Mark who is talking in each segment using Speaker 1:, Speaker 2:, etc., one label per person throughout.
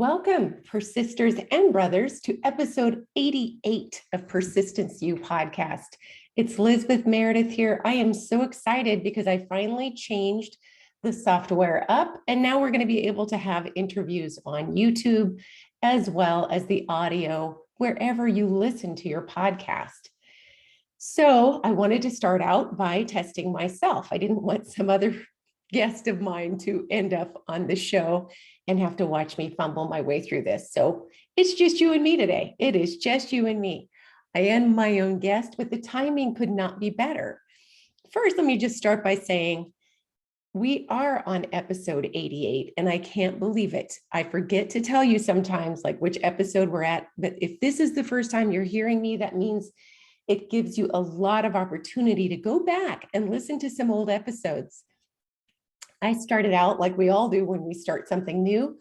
Speaker 1: Welcome, Persisters and Brothers, to episode 88 of Persistence U podcast. It's Lizbeth Meredith here. I am so excited because I finally changed the software up, and now we're going to be able to have interviews on YouTube as well as the audio wherever you listen to your podcast. So I wanted to start out by testing myself. I didn't want some other guest of mine to end up on the show and have to watch me fumble my way through this. So it's just you and me today. It is just you and me. I am my own guest, but the timing could not be better. First, let me just start by saying we are on episode 88, and I can't believe it. I forget to tell you sometimes like which episode we're at, but if this is the first time you're hearing me, that means it gives you a lot of opportunity to go back and listen to some old episodes. I started out like we all do when we start something new,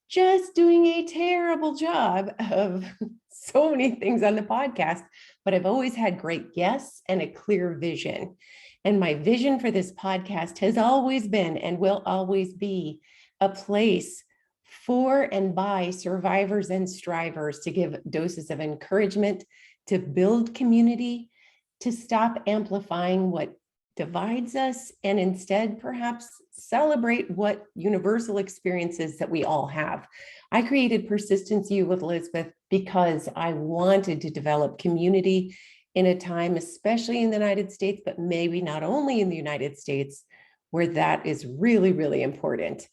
Speaker 1: just doing a terrible job of so many things on the podcast, but I've always had great guests and a clear vision. And my vision for this podcast has always been and will always be a place for and by survivors and strivers to give doses of encouragement, to build community, to stop amplifying what divides us, and instead perhaps celebrate what universal experiences that we all have. I created Persistence U with Lizbeth because I wanted to develop community in a time, especially in the United States, but maybe not only in the United States, where that is really, really important.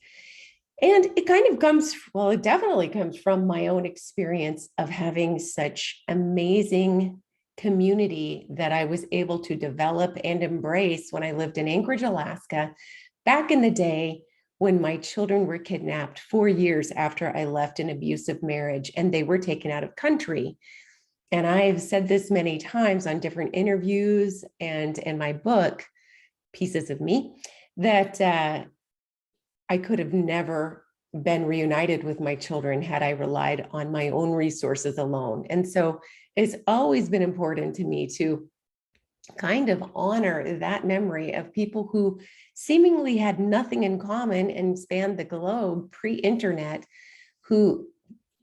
Speaker 1: And it kind of comes, well, it definitely comes from my own experience of having such amazing community that I was able to develop and embrace when I lived in Anchorage, Alaska, back in the day when my children were kidnapped 4 years after I left an abusive marriage and they were taken out of country. And I've said this many times on different interviews and in my book, Pieces of Me, that I could have never been reunited with my children had I relied on my own resources alone. And so it's always been important to me to kind of honor that memory of people who seemingly had nothing in common and spanned the globe pre-internet, who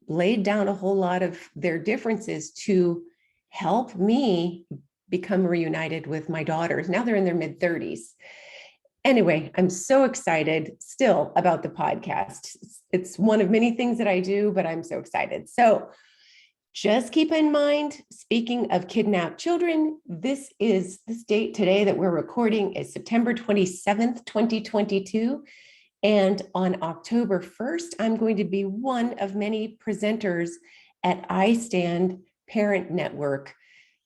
Speaker 1: laid down a whole lot of their differences to help me become reunited with my daughters. Now they're in their mid-30s. Anyway, I'm so excited still about the podcast. It's one of many things that I do, but I'm so excited. So just keep in mind, speaking of kidnapped children, this date today that we're recording is September 27th, 2022. And on October 1st, I'm going to be one of many presenters at I Stand Parent Network,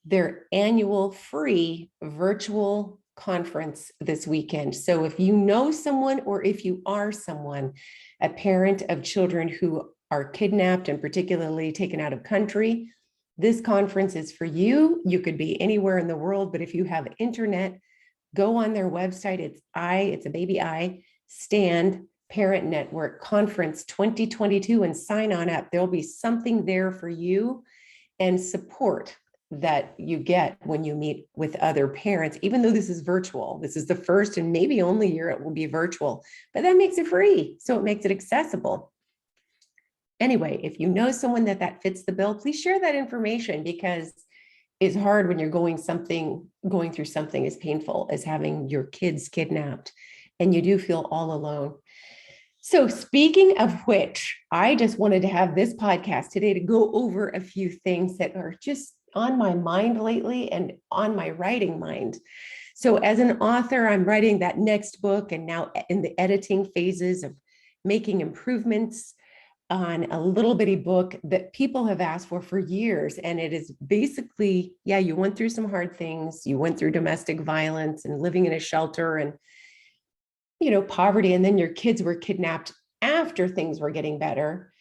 Speaker 1: their annual free virtual conference this weekend. So if you know someone, or if you are someone, a parent of children who are kidnapped and particularly taken out of country, this conference is for you. You could be anywhere in the world, but if you have internet, go on their website. It's a baby I Stand Parent Network Conference 2022 and sign on up. There'll be something there for you and support that you get when you meet with other parents, even though this is virtual. This is the first and maybe only year it will be virtual, but that makes it free. So it makes it accessible. Anyway, if you know someone that fits the bill, please share that information, because it's hard when you're going through something as painful as having your kids kidnapped, and you do feel all alone. So speaking of which, I just wanted to have this podcast today to go over a few things that are just on my mind lately and on my writing mind. So as an author, I'm writing that next book and now in the editing phases of making improvements on a little bitty book that people have asked for years. And it is basically, yeah, you went through some hard things. You went through domestic violence and living in a shelter and, poverty. And then your kids were kidnapped after things were getting better.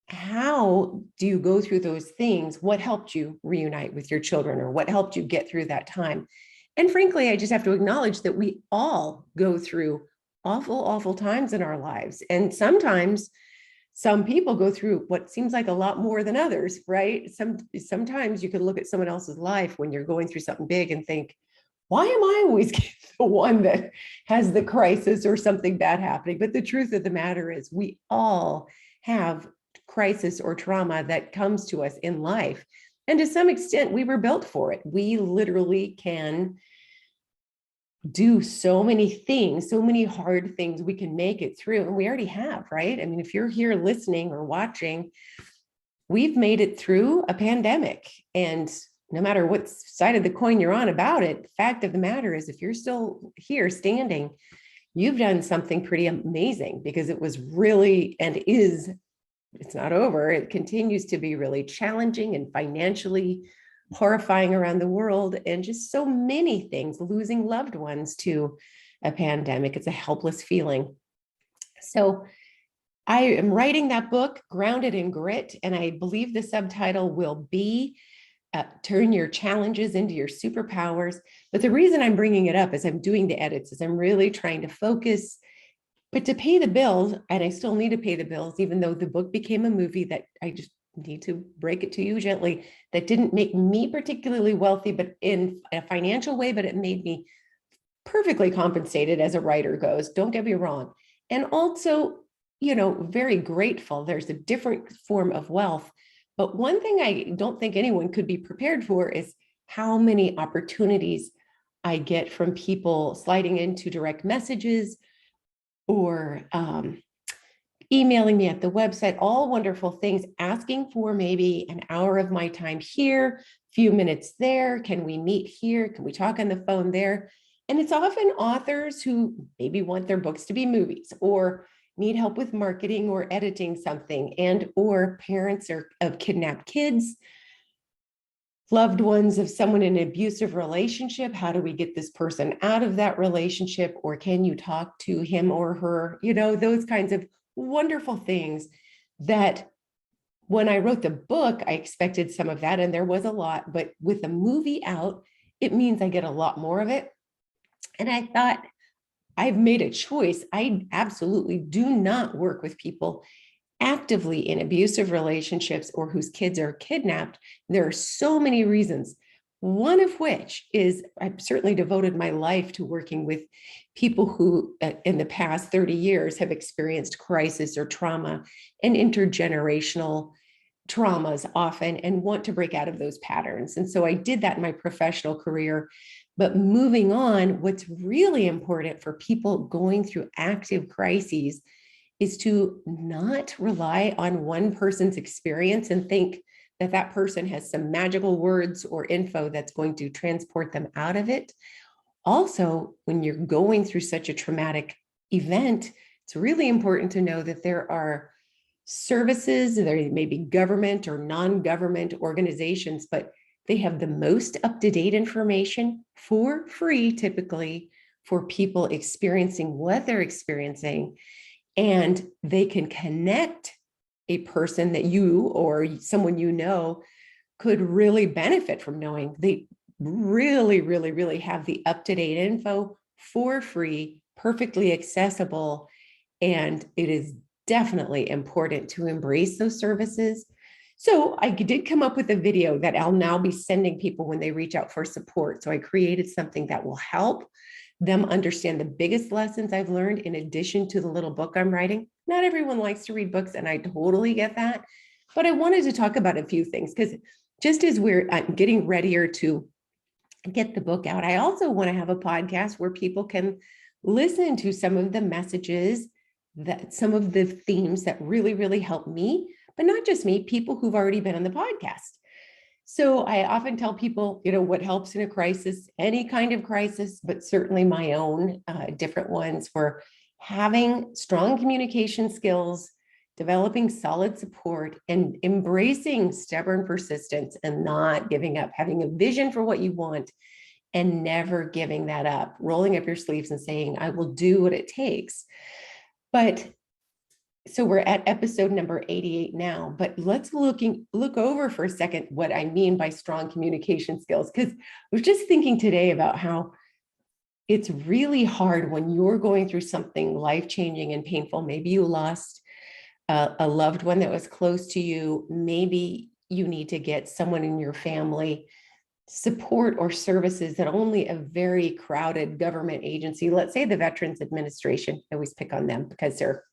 Speaker 1: How do you go through those things? What helped you reunite with your children, or what helped you get through that time? And frankly, I just have to acknowledge that we all go through awful, awful times in our lives. And sometimes some people go through what seems like a lot more than others, right? Sometimes you can look at someone else's life when you're going through something big and think, why am I always the one that has the crisis or something bad happening? But the truth of the matter is we all have crisis or trauma that comes to us in life. And to some extent, we were built for it. We literally can do so many things, so many hard things. We can make it through, and we already have, right? I mean, if you're here listening or watching, we've made it through a pandemic. And no matter what side of the coin you're on about it, the fact of the matter is, if you're still here standing, you've done something pretty amazing, because it was really, and is, it's not over. It continues to be really challenging and financially horrifying around the world, and just so many things, losing loved ones to a pandemic. It's a helpless feeling. So I am writing that book, Grounded in Grit, and I believe the subtitle will be Turn Your Challenges into Your Superpowers. But the reason I'm bringing it up as I'm doing the edits is I'm really trying to focus, but to pay the bills, and I still need to pay the bills, even though the book became a movie that I just need to break it to you gently, that didn't make me particularly wealthy, but in a financial way, but it made me perfectly compensated as a writer goes. Don't get me wrong. And also, very grateful. There's a different form of wealth. But one thing I don't think anyone could be prepared for is how many opportunities I get from people sliding into direct messages or emailing me at the website, all wonderful things, asking for maybe an hour of my time here, few minutes there. Can we meet here? Can we talk on the phone there? And it's often authors who maybe want their books to be movies, or need help with marketing or editing something, and or parents of kidnapped kids, loved ones of someone in an abusive relationship. How do we get this person out of that relationship? Or can you talk to him or her? Those kinds of wonderful things that when I wrote the book, I expected some of that, and there was a lot, but with the movie out, it means I get a lot more of it. And I thought, I've made a choice. I absolutely do not work with people actively in abusive relationships or whose kids are kidnapped. There are so many reasons. One of which is I've certainly devoted my life to working with people who in the past 30 years have experienced crisis or trauma and intergenerational traumas often, and want to break out of those patterns. And so I did that in my professional career. But moving on, what's really important for people going through active crises is to not rely on one person's experience and think that that person has some magical words or info that's going to transport them out of it. Also, when you're going through such a traumatic event, it's really important to know that there are services, there may be government or non-government organizations, but they have the most up-to-date information for free, typically, for people experiencing what they're experiencing. And they can connect a person that you or someone could really benefit from knowing. They really, really, really have the up-to-date info for free, perfectly accessible. And it is definitely important to embrace those services. So I did come up with a video that I'll now be sending people when they reach out for support. So I created something that will help them understand the biggest lessons I've learned, in addition to the little book I'm writing. Not everyone likes to read books, and I totally get that. But I wanted to talk about a few things, because just as I'm getting readier to get the book out, I also want to have a podcast where people can listen to some of the messages, that some of the themes that really, really help me, but not just me, people who've already been on the podcast. So I often tell people, what helps in a crisis, any kind of crisis, but certainly my own different ones, were having strong communication skills, developing solid support, and embracing stubborn persistence and not giving up, having a vision for what you want and never giving that up, rolling up your sleeves and saying, I will do what it takes. But so we're at episode number 88 now, but let's look over for a second what I mean by strong communication skills, because I was just thinking today about how it's really hard when you're going through something life-changing and painful. Maybe you lost a loved one that was close to you. Maybe you need to get someone in your family support or services that only a very crowded government agency, let's say the Veterans Administration, I always pick on them because they're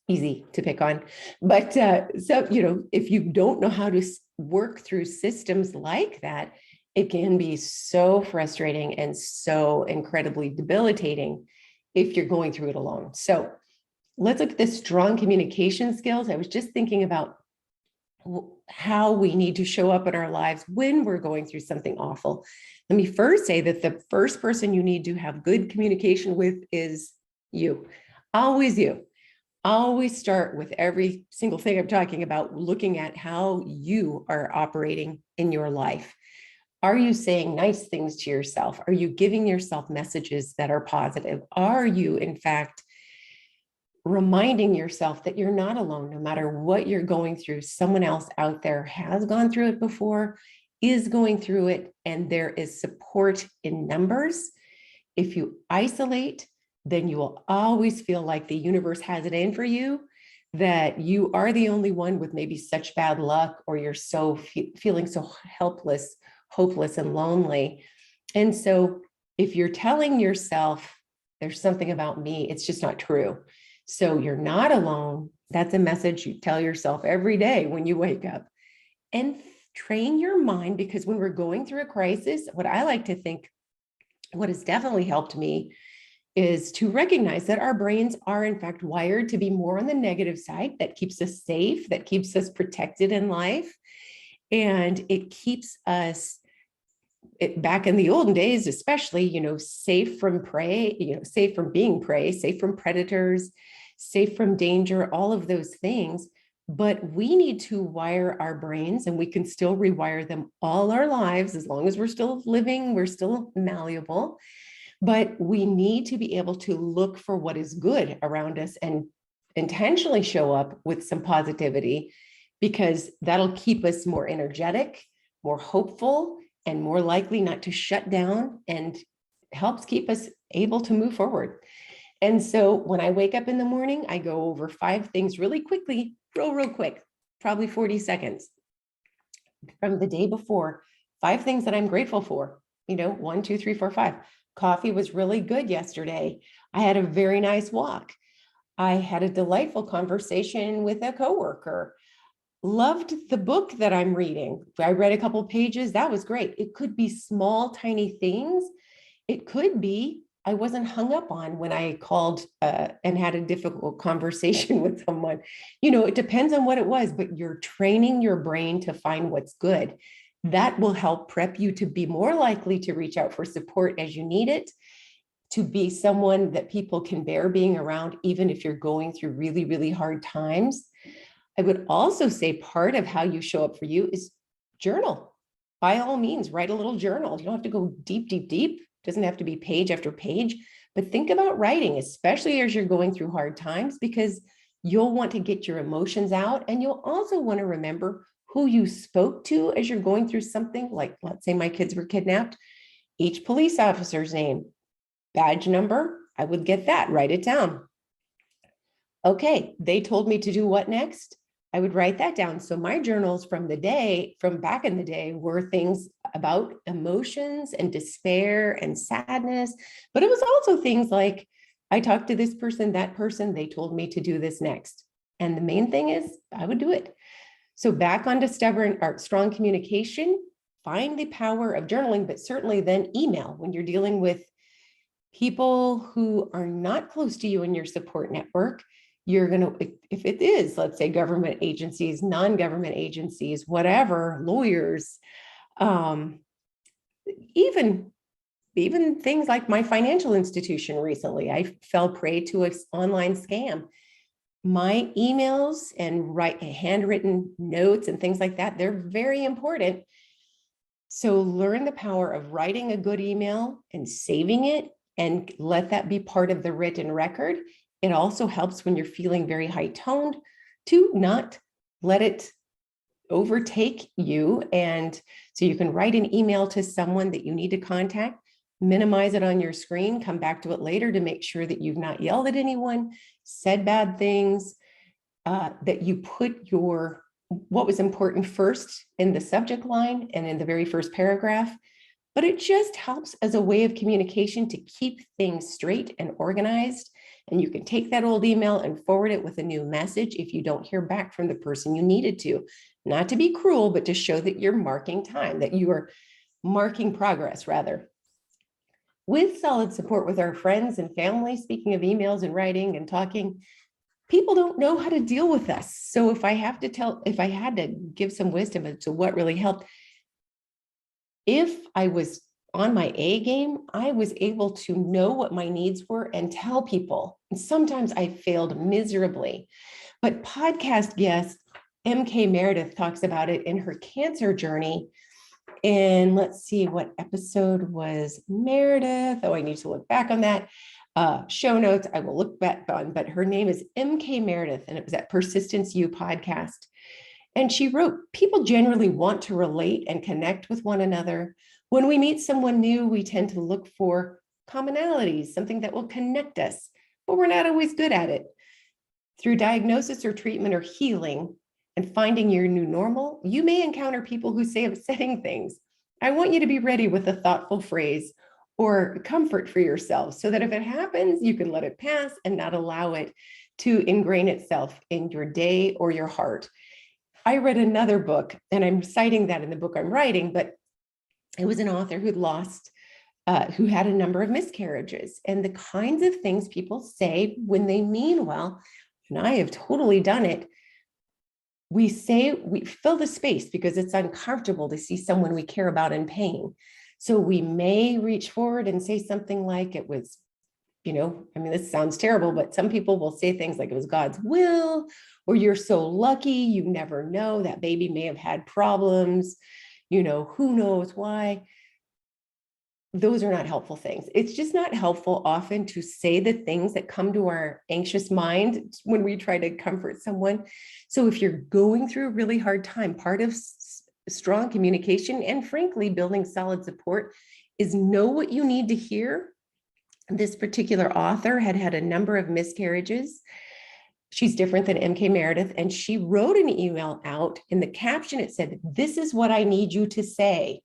Speaker 1: easy to pick on. But so, if you don't know how to work through systems like that, it can be so frustrating and so incredibly debilitating if you're going through it alone. So let's look at the strong communication skills. I was just thinking about how we need to show up in our lives when we're going through something awful. Let me first say that the first person you need to have good communication with is you. Always you. Always start with every single thing I'm talking about, looking at how you are operating in your life. Are you saying nice things to yourself? Are you giving yourself messages that are positive? Are you, in fact, reminding yourself that you're not alone? No matter what you're going through, someone else out there has gone through it before, is going through it, and there is support in numbers. If you isolate, then you will always feel like the universe has it in for you, that you are the only one with maybe such bad luck, or you're so feeling so helpless, hopeless, and lonely. And so if you're telling yourself there's something about me, it's just not true. So you're not alone. That's a message you tell yourself every day when you wake up. And train your mind, because when we're going through a crisis, what I like to think, what has definitely helped me, is to recognize that our brains are in fact wired to be more on the negative side. That keeps us safe, that keeps us protected in life. And it keeps us, back in the olden days, especially, safe from prey, safe from being prey, safe from predators, safe from danger, all of those things. But we need to wire our brains, and we can still rewire them all our lives as long as we're still living, we're still malleable. But we need to be able to look for what is good around us and intentionally show up with some positivity, because that'll keep us more energetic, more hopeful, and more likely not to shut down, and helps keep us able to move forward. And so when I wake up in the morning, I go over 5 things really quickly, real quick, probably 40 seconds from the day before. 5 things that I'm grateful for, 1, 2, 3, 4, 5. Coffee was really good yesterday. I had a very nice walk. I had a delightful conversation with a coworker. Loved the book that I'm reading. I read a couple pages. That was great. It could be small, tiny things. It could be I wasn't hung up on when I called and had a difficult conversation with someone. It depends on what it was, but you're training your brain to find what's good. That will help prep you to be more likely to reach out for support as you need it, to be someone that people can bear being around, even if you're going through really, really hard times. I would also say part of how you show up for you is journal. By all means, write a little journal. You don't have to go deep. It doesn't have to be page after page, but think about writing, especially as you're going through hard times, because you'll want to get your emotions out, and you'll also want to remember who you spoke to as you're going through something. Like, let's say my kids were kidnapped, each police officer's name, badge number, I would get that, write it down. Okay, they told me to do what next? I would write that down. So my journals from back in the day, were things about emotions and despair and sadness, but it was also things like, I talked to this person, that person, they told me to do this next. And the main thing is I would do it. So back onto strong communication, find the power of journaling, but certainly then email when you're dealing with people who are not close to you in your support network. You're going to, if it is, let's say, government agencies, non-government agencies, whatever, lawyers, even things like my financial institution recently, I fell prey to an online scam. My emails and handwritten notes and things like that, they're very important. So learn the power of writing a good email and saving it, and let that be part of the written record. It also helps when you're feeling very high toned to not let it overtake you. And so you can write an email to someone that you need to contact, minimize it on your screen, come back to it later to make sure that you've not yelled at anyone, said bad things, that you put what was important first in the subject line and in the very first paragraph. But it just helps as a way of communication to keep things straight and organized, And you can take that old email and forward it with a new message if you don't hear back from the person you needed to. Not to be cruel, but to show that you're marking time, that you are marking progress, rather. With solid support with our friends and family, speaking of emails and writing and talking, people don't know how to deal with us. So if I had to give some wisdom as to what really helped, if I was on my A game, I was able to know what my needs were and tell people. And sometimes I failed miserably. But podcast guest MK Meredith talks about it in her cancer journey. And let's see what episode was Meredith. Oh, I need to look back on that. Show notes, I will look back on, but her name is MK Meredith, and it was at Persistence U podcast. And she wrote, people generally want to relate and connect with one another. When we meet someone new, we tend to look for commonalities, something that will connect us, but we're not always good at it. Through diagnosis or treatment or healing and finding your new normal, you may encounter people who say upsetting things. I want you to be ready with a thoughtful phrase or comfort for yourself so that if it happens, you can let it pass and not allow it to ingrain itself in your day or your heart. I read another book, and I'm citing that in the book I'm writing, but it was an author who had a number of miscarriages, and the kinds of things people say when they mean well, and I have totally done it. We fill the space because it's uncomfortable to see someone we care about in pain. So we may reach forward and say something like it was, this sounds terrible, but some people will say things like it was God's will, or you're so lucky, you never know, that baby may have had problems, who knows why. Those are not helpful things. It's just not helpful often to say the things that come to our anxious mind when we try to comfort someone. So if you're going through a really hard time, part of strong communication and frankly, building solid support is know what you need to hear. This particular author had a number of miscarriages. She's different than MK Meredith, and she wrote an email out. In the caption, it said, "This is what I need you to say."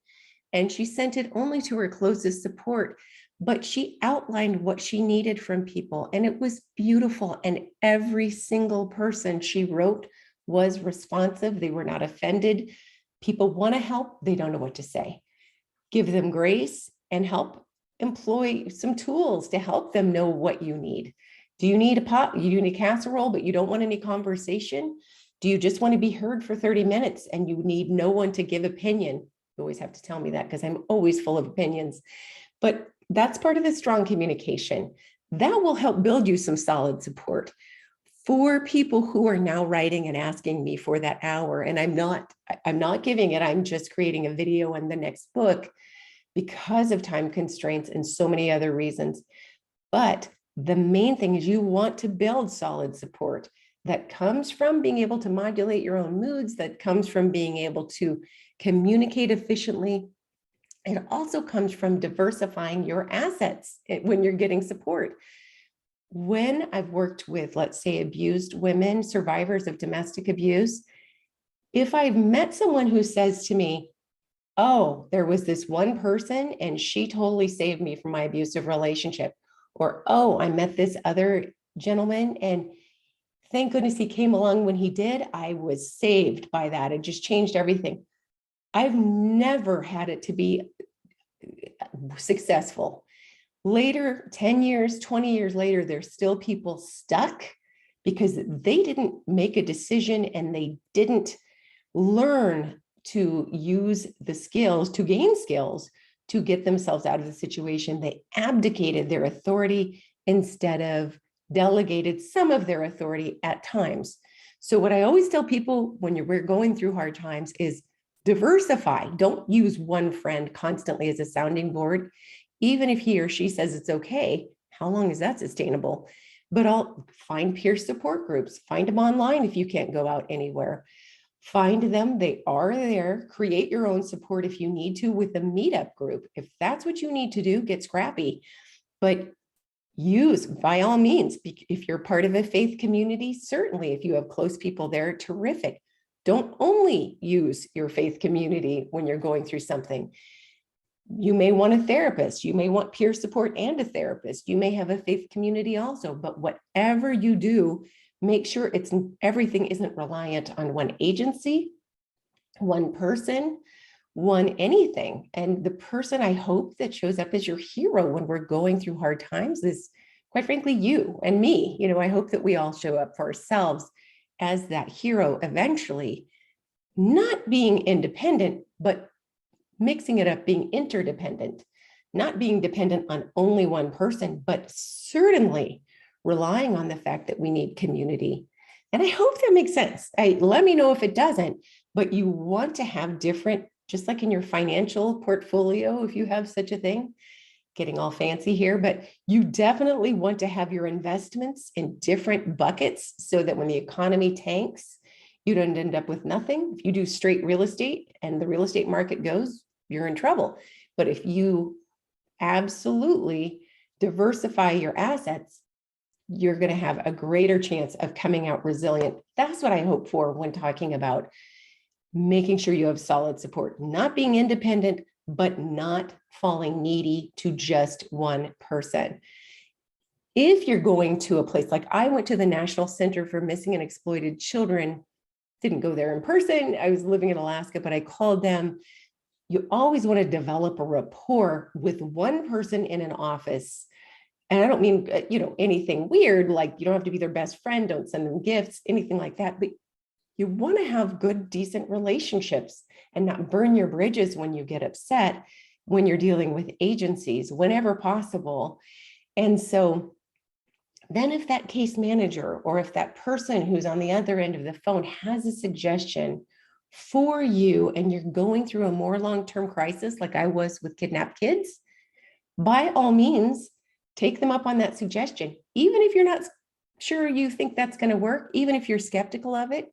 Speaker 1: And she sent it only to her closest support, but she outlined what she needed from people, and it was beautiful. And every single person she wrote was responsive. They were not offended. People want to help. They don't know what to say. Give them grace and help employ some tools to help them know what you need. Do you need a pot? You need a casserole, but you don't want any conversation? Do you just want to be heard for 30 minutes and you need no one to give opinion? You always have to tell me that because I'm always full of opinions. But that's part of the strong communication. That will help build you some solid support. For people who are now writing and asking me for that hour, and I'm not giving it, I'm just creating a video in the next book because of time constraints and so many other reasons. But the main thing is you want to build solid support that comes from being able to modulate your own moods, that comes from being able to communicate efficiently. It also comes from diversifying your assets when you're getting support. When I've worked with, let's say, abused women, survivors of domestic abuse, if I've met someone who says to me, "Oh, there was this one person and she totally saved me from my abusive relationship," or, "Oh, I met this other gentleman and thank goodness he came along when he did. I was saved by that. It just changed everything." I've never had it to be successful. Later, 10 years, 20 years later, there's still people stuck because they didn't make a decision and they didn't learn to use the skills, to gain skills, to get themselves out of the situation. They abdicated their authority instead of delegated some of their authority at times. So what I always tell people when we're going through hard times is diversify. Don't use one friend constantly as a sounding board. Even if he or she says it's okay, how long is that sustainable? But I'll find peer support groups, find them online if you can't go out anywhere. Find them, they are there. Create your own support if you need to with a meetup group. If that's what you need to do, get scrappy. But use, by all means, if you're part of a faith community, certainly if you have close people there, terrific. Don't only use your faith community when you're going through something. You may want a therapist. You may want peer support and a therapist. You may have a faith community also, but whatever you do, make sure everything isn't reliant on one agency, one person, one anything. And the person I hope that shows up as your hero when we're going through hard times is, quite frankly, you and me. I hope that we all show up for ourselves as that hero eventually, not being independent, but mixing it up, being interdependent, not being dependent on only one person, but certainly relying on the fact that we need community. And I hope that makes sense. Let me know if it doesn't, but you want to have different, just like in your financial portfolio, if you have such a thing, getting all fancy here, but you definitely want to have your investments in different buckets so that when the economy tanks, you don't end up with nothing. If you do straight real estate and the real estate market goes, you're in trouble. But if you absolutely diversify your assets, you're going to have a greater chance of coming out resilient. That's what I hope for when talking about making sure you have solid support, not being independent, but not falling needy to just one person. If you're going to a place like I went to the National Center for Missing and Exploited Children, didn't go there in person. I was living in Alaska, but I called them. You always want to develop a rapport with one person in an office. And I don't mean, anything weird, like you don't have to be their best friend, don't send them gifts, anything like that. But you want to have good, decent relationships and not burn your bridges when you get upset, when you're dealing with agencies, whenever possible. And so then if that case manager or if that person who's on the other end of the phone has a suggestion for you and you're going through a more long-term crisis, like I was with kidnapped kids, by all means, take them up on that suggestion. Even if you're not sure you think that's going to work, even if you're skeptical of it,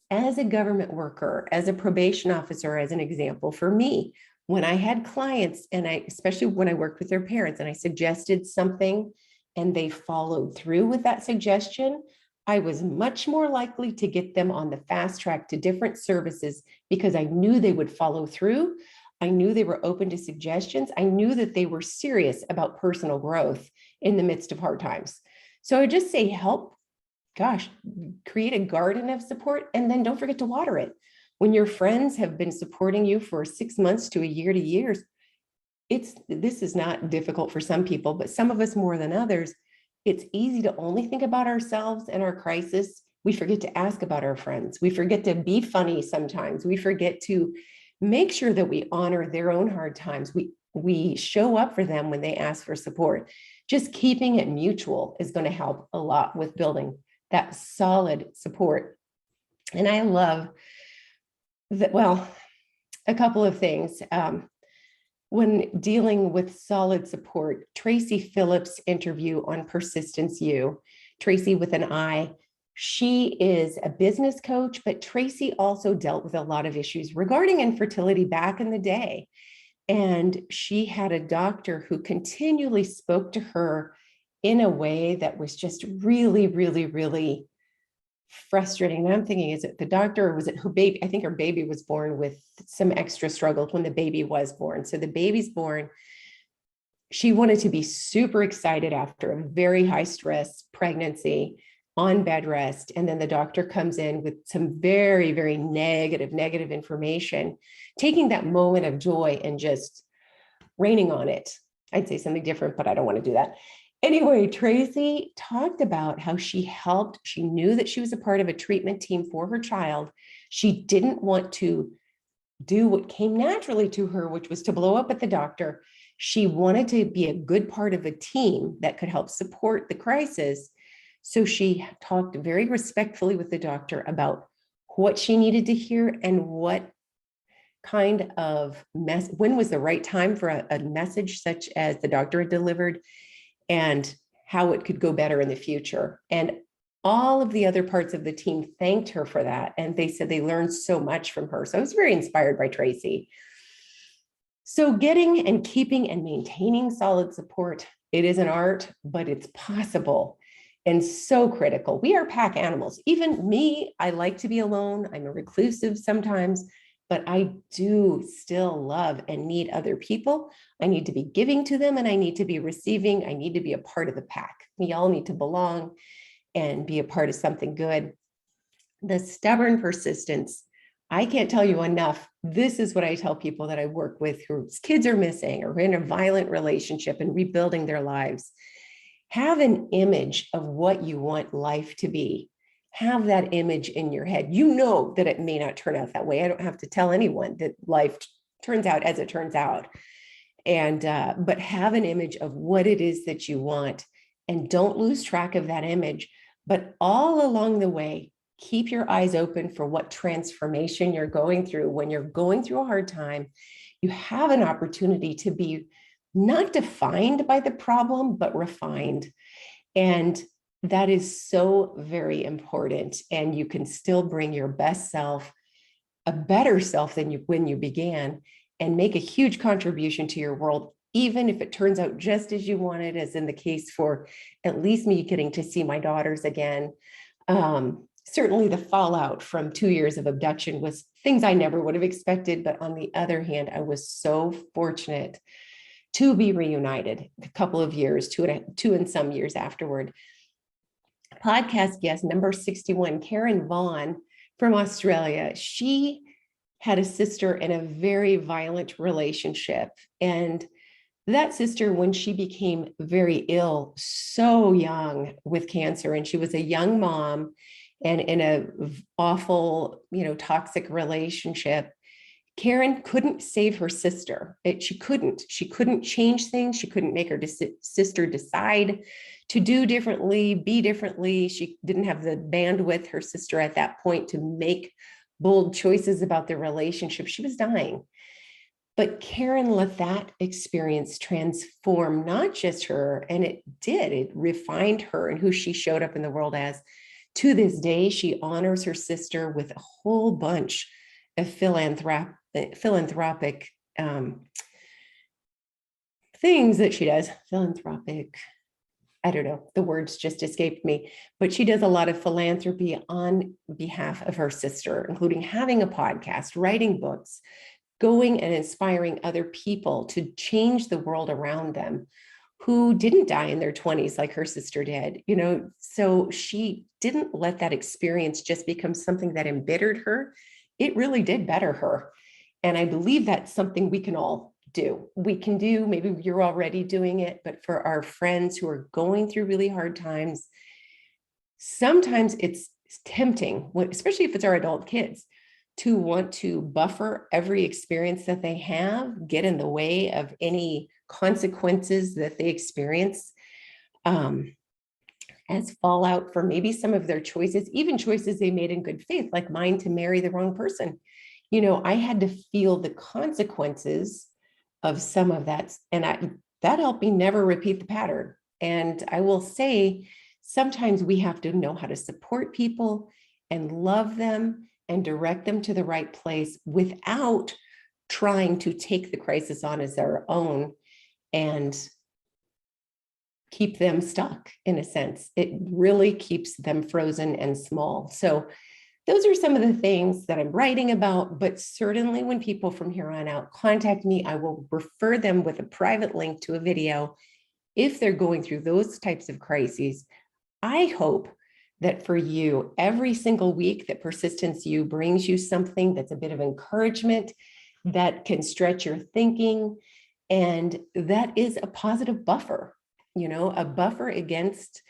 Speaker 1: as a government worker, as a probation officer, as an example, for me, when I had clients, and especially when I worked with their parents and I suggested something and they followed through with that suggestion, I was much more likely to get them on the fast track to different services because I knew they would follow through. I knew they were open to suggestions. I knew that they were serious about personal growth in the midst of hard times. So I would just say create a garden of support, and then don't forget to water it. When your friends have been supporting you for 6 months to a year to years, this is not difficult for some people, but some of us more than others. It's easy to only think about ourselves and our crisis. We forget to ask about our friends. We forget to be funny sometimes. We forget to make sure that we honor their own hard times. We show up for them when they ask for support. Just keeping it mutual is going to help a lot with building that solid support. And I love that, a couple of things. When dealing with solid support, Tracy Phillips' interview on Persistence U, Tracy with an I, she is a business coach, but Tracy also dealt with a lot of issues regarding infertility back in the day. And she had a doctor who continually spoke to her in a way that was just really, really, really frustrating. And I'm thinking, is it the doctor or was it her baby? I think her baby was born with some extra struggles when the baby was born. So the baby's born. She wanted to be super excited after a very high stress pregnancy on bed rest. And then the doctor comes in with some very, very negative information, taking that moment of joy and just raining on it. I'd say something different, but I don't want to do that. Anyway, Tracy talked about how she helped. She knew that she was a part of a treatment team for her child. She didn't want to do what came naturally to her, which was to blow up at the doctor. She wanted to be a good part of a team that could help support the crisis. So she talked very respectfully with the doctor about what she needed to hear and what kind of when was the right time for a message such as the doctor had delivered, and how it could go better in the future. And all of the other parts of the team thanked her for that. And they said they learned so much from her. So I was very inspired by Tracy. So getting and keeping and maintaining solid support, it is an art, but it's possible and so critical. We are pack animals. Even me, I like to be alone. I'm a reclusive sometimes. but I do still love and need other people. I need to be giving to them and I need to be receiving. I need to be a part of the pack. We all need to belong and be a part of something good. The stubborn persistence, I can't tell you enough. This is what I tell people that I work with whose kids are missing or in a violent relationship and rebuilding their lives. Have an image of what you want life to be. Have that image in your head. You know that it may not turn out that way. I don't have to tell anyone that life turns out as it turns out. And but have an image of what it is that you want, and don't lose track of that image. But all along the way, keep your eyes open for what transformation you're going through. When you're going through a hard time, you have an opportunity to be not defined by the problem, but refined. And that is so very important. And you can still bring your best self, a better self than when you began, and make a huge contribution to your world, even if it turns out just as you wanted, as in the case for at least me getting to see my daughters again. Certainly the fallout from 2 years of abduction was things I never would have expected. But on the other hand, I was so fortunate to be reunited a couple of years, two and some years afterward. Podcast guest number 61, Karen Vaughn from Australia. She had a sister in a very violent relationship. And that sister, when she became very ill, so young with cancer, and she was a young mom and in a awful, toxic relationship, Karen couldn't save her sister. She couldn't change things. She couldn't make her sister decide to do differently, be differently. She didn't have the bandwidth, her sister at that point, to make bold choices about the relationship. She was dying. But Karen let that experience transform not just her, and it refined her and who she showed up in the world as. To this day, she honors her sister with a whole bunch of philanthropic things that she does. Philanthropic, I don't know, the words just escaped me, but she does a lot of philanthropy on behalf of her sister, including having a podcast, writing books, going and inspiring other people to change the world around them who didn't die in their 20s like her sister did. So she didn't let that experience just become something that embittered her. It really did better her. And I believe that's something we can all do. We can do, maybe you're already doing it, but for our friends who are going through really hard times, sometimes it's tempting, especially if it's our adult kids, to want to buffer every experience that they have, get in the way of any consequences that they experience as fallout for maybe some of their choices, even choices they made in good faith, like mine to marry the wrong person. I had to feel the consequences of some of that, and that helped me never repeat the pattern. And I will say, sometimes we have to know how to support people and love them and direct them to the right place without trying to take the crisis on as their own and keep them stuck. In a sense, it really keeps them frozen and small. So those are some of the things that I'm writing about, but certainly when people from here on out contact me, I will refer them with a private link to a video if they're going through those types of crises. I hope that for you, every single week, that Persistence U brings you something that's a bit of encouragement, that can stretch your thinking, and that is a positive buffer, a buffer against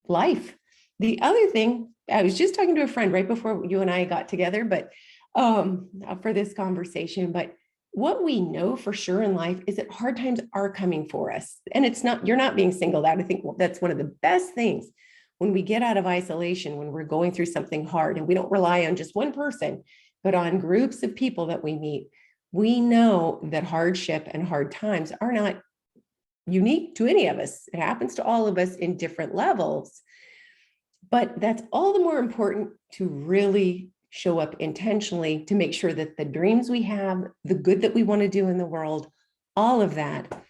Speaker 1: life. The other thing, I was just talking to a friend right before you and I got together, but for this conversation, but what we know for sure in life is that hard times are coming for us. And you're not being singled out. I think that's one of the best things when we get out of isolation, when we're going through something hard and we don't rely on just one person, but on groups of people that we meet. We know that hardship and hard times are not unique to any of us. It happens to all of us in different levels. But that's all the more important to really show up intentionally to make sure that the dreams we have, the good that we want to do in the world, all of that,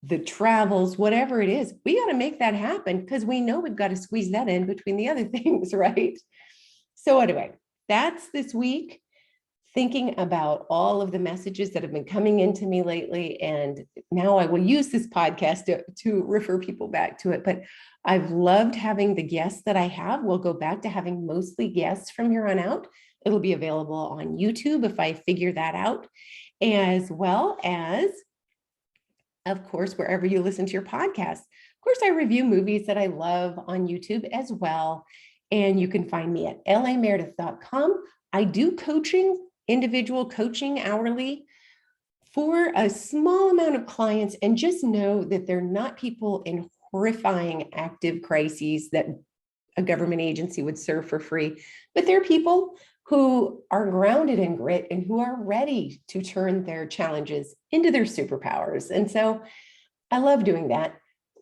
Speaker 1: the travels, whatever it is, we got to make that happen because we know we've got to squeeze that in between the other things, right? So anyway, that's this week. thinking about all of the messages that have been coming into me lately. And now I will use this podcast to refer people back to it. But I've loved having the guests that I have. We'll go back to having mostly guests from here on out. It'll be available on YouTube if I figure that out, as well as, of course, wherever you listen to your podcast. Of course, I review movies that I love on YouTube as well. And you can find me at lameredith.com. I do coaching, individual coaching hourly for a small amount of clients. And just know that they're not people in horrifying active crises that a government agency would serve for free, but they're people who are grounded in grit and who are ready to turn their challenges into their superpowers. And so I love doing that.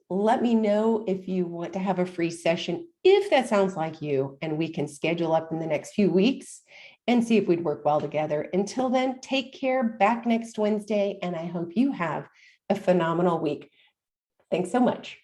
Speaker 1: Let me know if you want to have a free session, if that sounds like you, and we can schedule up in the next few weeks and see if we'd work well together. Until then, take care. Back next Wednesday, and I hope you have a phenomenal week. Thanks so much.